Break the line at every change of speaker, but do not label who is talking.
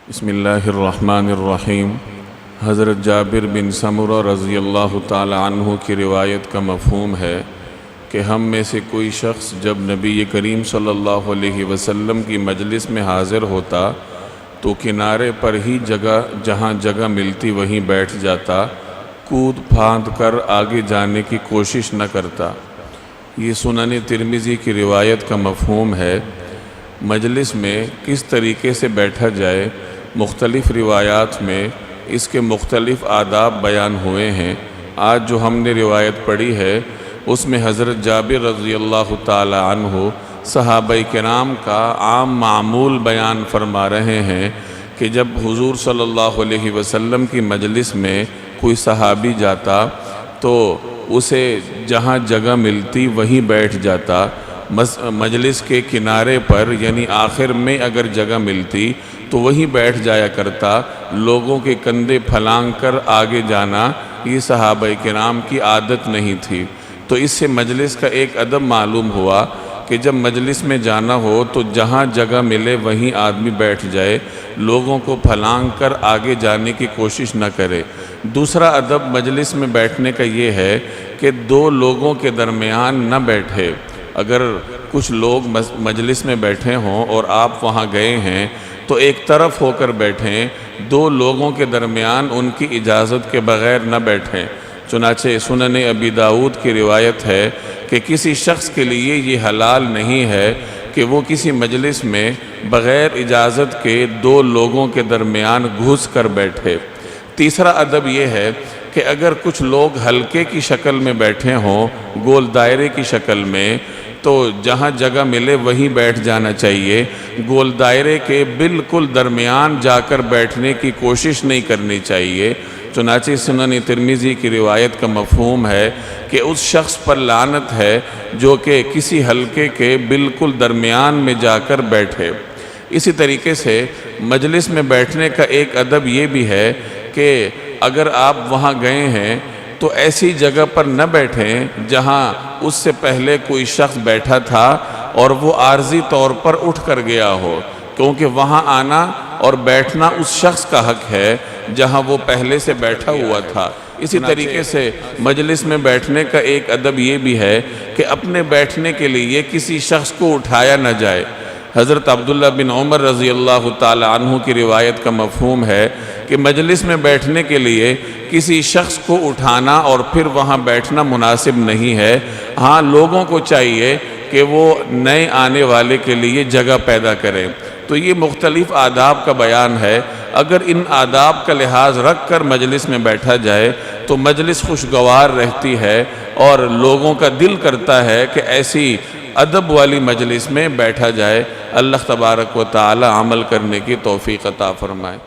بسم اللہ الرحمن الرحیم۔ حضرت جابر بن سمرہ رضی اللہ تعالی عنہ کی روایت کا مفہوم ہے کہ ہم میں سے کوئی شخص جب نبی کریم صلی اللہ علیہ وسلم کی مجلس میں حاضر ہوتا تو کنارے پر ہی جہاں جگہ ملتی وہیں بیٹھ جاتا، کود پھاند کر آگے جانے کی کوشش نہ کرتا۔ یہ سنن ترمذی کی روایت کا مفہوم ہے۔ مجلس میں کس طریقے سے بیٹھا جائے، مختلف روایات میں اس کے مختلف آداب بیان ہوئے ہیں۔ آج جو ہم نے روایت پڑھی ہے اس میں حضرت جابر رضی اللہ تعالی عنہ صحابہ کرام کا عام معمول بیان فرما رہے ہیں کہ جب حضور صلی اللہ علیہ وسلم کی مجلس میں کوئی صحابی جاتا تو اسے جہاں جگہ ملتی وہیں بیٹھ جاتا۔ مجلس کے کنارے پر یعنی آخر میں اگر جگہ ملتی تو وہیں بیٹھ جایا کرتا۔ لوگوں کے کندھے پھلانگ کر آگے جانا یہ صحابہ کرام کی عادت نہیں تھی۔ تو اس سے مجلس کا ایک ادب معلوم ہوا کہ جب مجلس میں جانا ہو تو جہاں جگہ ملے وہیں آدمی بیٹھ جائے، لوگوں کو پھلانگ کر آگے جانے کی کوشش نہ کرے۔ دوسرا ادب مجلس میں بیٹھنے کا یہ ہے کہ دو لوگوں کے درمیان نہ بیٹھے۔ اگر کچھ لوگ مجلس میں بیٹھے ہوں اور آپ وہاں گئے ہیں تو ایک طرف ہو کر بیٹھیں، دو لوگوں کے درمیان ان کی اجازت کے بغیر نہ بیٹھیں۔ چنانچہ سنن ابی داؤد کی روایت ہے کہ کسی شخص کے لیے یہ حلال نہیں ہے کہ وہ کسی مجلس میں بغیر اجازت کے دو لوگوں کے درمیان گھس کر بیٹھے۔ تیسرا ادب یہ ہے کہ اگر کچھ لوگ حلقے کی شکل میں بیٹھے ہوں، گول دائرے کی شکل میں، تو جہاں جگہ ملے وہیں بیٹھ جانا چاہیے۔ گول دائرے کے بالکل درمیان جا کر بیٹھنے کی کوشش نہیں کرنی چاہیے۔ چنانچہ سنن ترمذی کی روایت کا مفہوم ہے کہ اس شخص پر لعنت ہے جو کہ کسی حلقے کے بالکل درمیان میں جا کر بیٹھے۔ اسی طریقے سے مجلس میں بیٹھنے کا ایک ادب یہ بھی ہے کہ اگر آپ وہاں گئے ہیں تو ایسی جگہ پر نہ بیٹھیں جہاں اس سے پہلے کوئی شخص بیٹھا تھا اور وہ عارضی طور پر اٹھ کر گیا ہو، کیونکہ وہاں آنا اور بیٹھنا اس شخص کا حق ہے جہاں وہ پہلے سے بیٹھا ہوا تھا۔ اسی طریقے سے مجلس میں بیٹھنے کا ایک ادب یہ بھی ہے کہ اپنے بیٹھنے کے لیے کسی شخص کو اٹھایا نہ جائے۔ حضرت عبداللہ بن عمر رضی اللہ تعالی عنہ کی روایت کا مفہوم ہے کہ مجلس میں بیٹھنے کے لیے کسی شخص کو اٹھانا اور پھر وہاں بیٹھنا مناسب نہیں ہے۔ ہاں، لوگوں کو چاہیے کہ وہ نئے آنے والے کے لیے جگہ پیدا کریں۔ تو یہ مختلف آداب کا بیان ہے۔ اگر ان آداب کا لحاظ رکھ کر مجلس میں بیٹھا جائے تو مجلس خوشگوار رہتی ہے اور لوگوں کا دل کرتا ہے کہ ایسی ادب والی مجلس میں بیٹھا جائے۔ اللہ تبارک و تعالی عمل کرنے کی توفیق عطا فرمائے۔